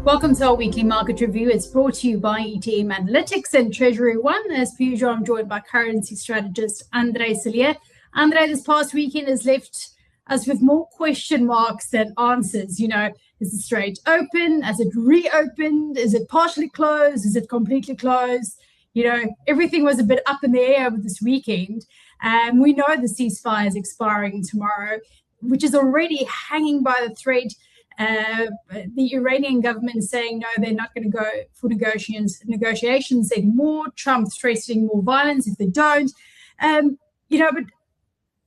Welcome to our weekly market review. It's brought to you by ETM Analytics and Treasury One. As per usual, I'm joined by currency strategist Andre Cilliers. Andre, this past weekend has left us with more question marks than answers. You know, is the strait open? Has it reopened? Is it partially closed? Is it completely closed? You know, everything was a bit up in the air over this weekend. We know the ceasefire is expiring tomorrow, which is already hanging by the thread. The Iranian government is saying no, they're not going to go for negotiations anymore. Trump threatening more violence if they don't. But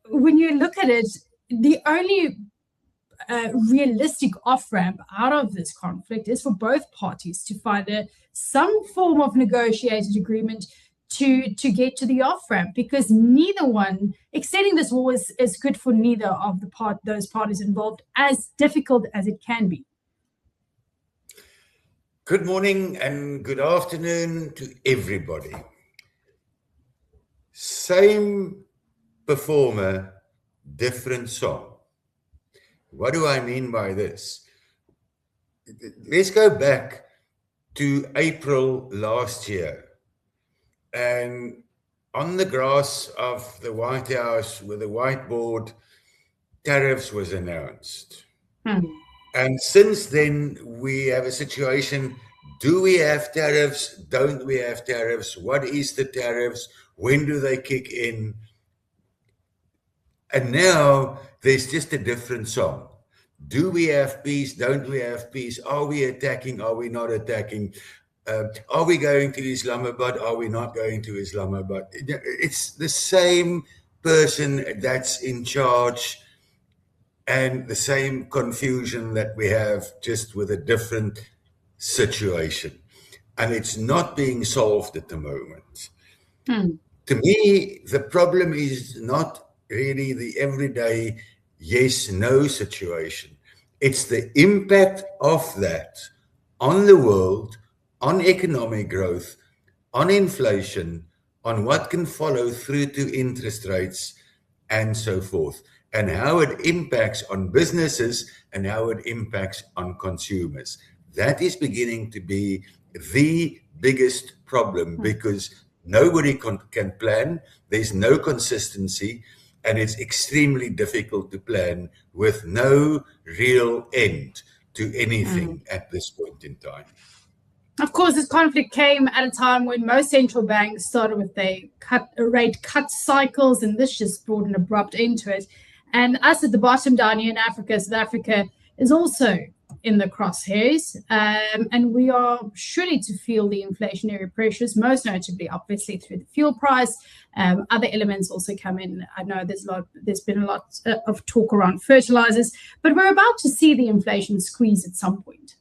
when you look at it, the only realistic off-ramp out of this conflict is for both parties to find some form of negotiated agreement to get to the off-ramp, because neither one, extending this war is good for neither of those parties involved, as difficult as it can be. Good morning and good afternoon to everybody. Same performer, different song. What do I mean by this? Let's go back to April last year. And on the grass of the White House with a whiteboard, tariffs was announced. And since then, we have a situation. Do we have tariffs? Don't we have tariffs? What is the tariffs? When do they kick in? And now there's just a different song. Do we have peace? Don't we have peace? Are we attacking? Are we not attacking? Are we going to Islamabad? Are we not going to Islamabad? It's the same person that's in charge, and the same confusion that we have, just with a different situation. And it's not being solved at the moment. To me, the problem is not really the everyday yes-no situation. It's the impact of that on the world, on economic growth, on inflation, on what can follow through to interest rates, and so forth, and how it impacts on businesses and how it impacts on consumers. That is beginning to be the biggest problem, because nobody can plan, there's no consistency, and it's extremely difficult to plan with no real end to anything at this point in time. Of course, this conflict came at a time when most central banks started with their rate cut cycles, and this just brought an abrupt end to it. And us at the bottom down here in Africa, South Africa is also in the crosshairs, and we are surely to feel the inflationary pressures, most notably, obviously, through the fuel price. Other elements also come in. I know there's been a lot of talk around fertilizers, but we're about to see the inflation squeeze at some point.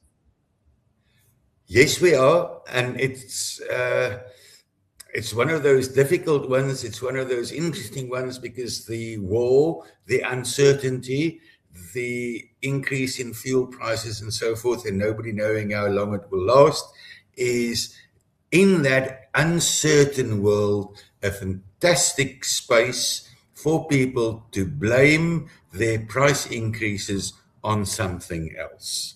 Yes, we are, and it's one of those difficult ones. It's one of those interesting ones, because the war, the uncertainty, the increase in fuel prices and so forth, and nobody knowing how long it will last, is, in that uncertain world, a fantastic space for people to blame their price increases on something else.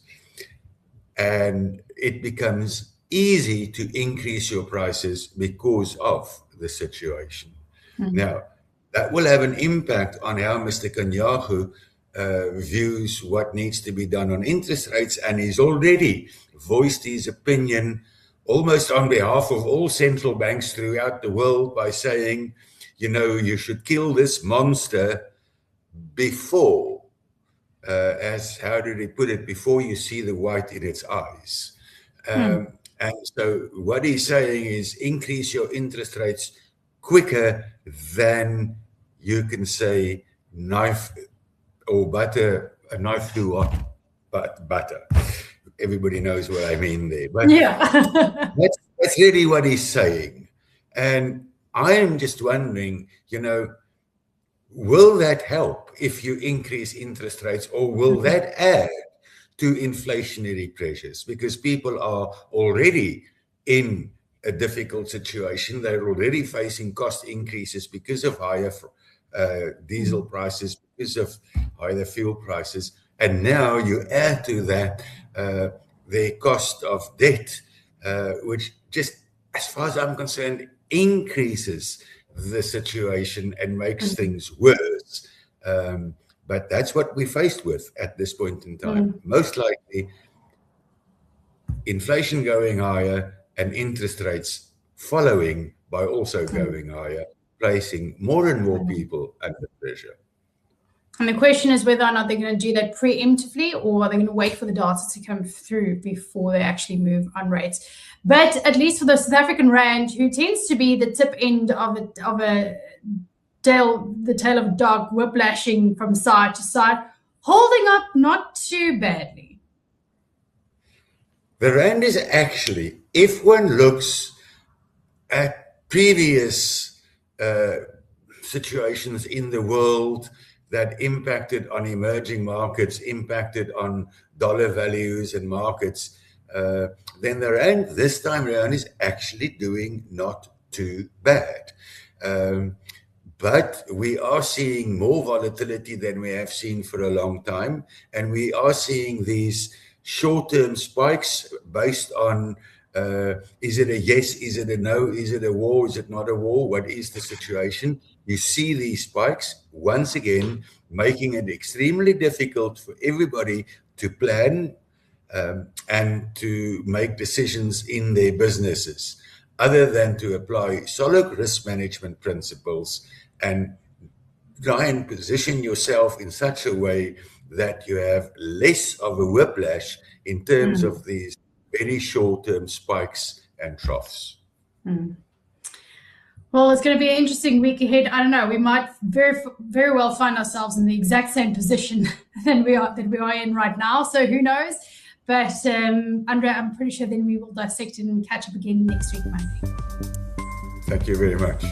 And it becomes easy to increase your prices because of the situation. Now, that will have an impact on how Mr. Netanyahu views what needs to be done on interest rates, and he's already voiced his opinion almost on behalf of all central banks throughout the world by saying, you should kill this monster before, how did he put it, before you see the white in its eyes. And so what he's saying is, increase your interest rates quicker than you can say knife or butter, a knife through hot butter. Everybody knows what I mean there. But that's really what he's saying. And I am just wondering, will that help if you increase interest rates, or will that add to inflationary pressures? Because people are already in a difficult situation. They're already facing cost increases because of higher diesel prices, because of higher fuel prices, and now you add to that the cost of debt, which just, as far as I'm concerned, increases the situation and makes things worse. But that's what we're faced with at this point in time. Most likely, inflation going higher and interest rates following by also going higher, placing more and more people under pressure. And the question is whether or not they're going to do that preemptively, or are they going to wait for the data to come through before they actually move on rates. But at least for the South African rand, who tends to be the tip end of the tail of a dog whiplashing from side to side, holding up not too badly. The rand is actually, if one looks at previous situations in the world that impacted on emerging markets, impacted on dollar values and markets, then the rand this time around is actually doing not too bad. But we are seeing more volatility than we have seen for a long time. And we are seeing these short-term spikes based on, is it a yes, is it a no, is it a war, is it not a war, what is the situation? You see these spikes, once again, making it extremely difficult for everybody to plan and to make decisions in their businesses, other than to apply solid risk management principles and try and position yourself in such a way that you have less of a whiplash in terms of these very short-term spikes and troughs. Well, it's going to be an interesting week ahead. I don't know. We might very well find ourselves in the exact same position that we are in right now. So who knows? But André, I'm pretty sure then we will dissect it and catch up again next week, Monday. Thank you very much.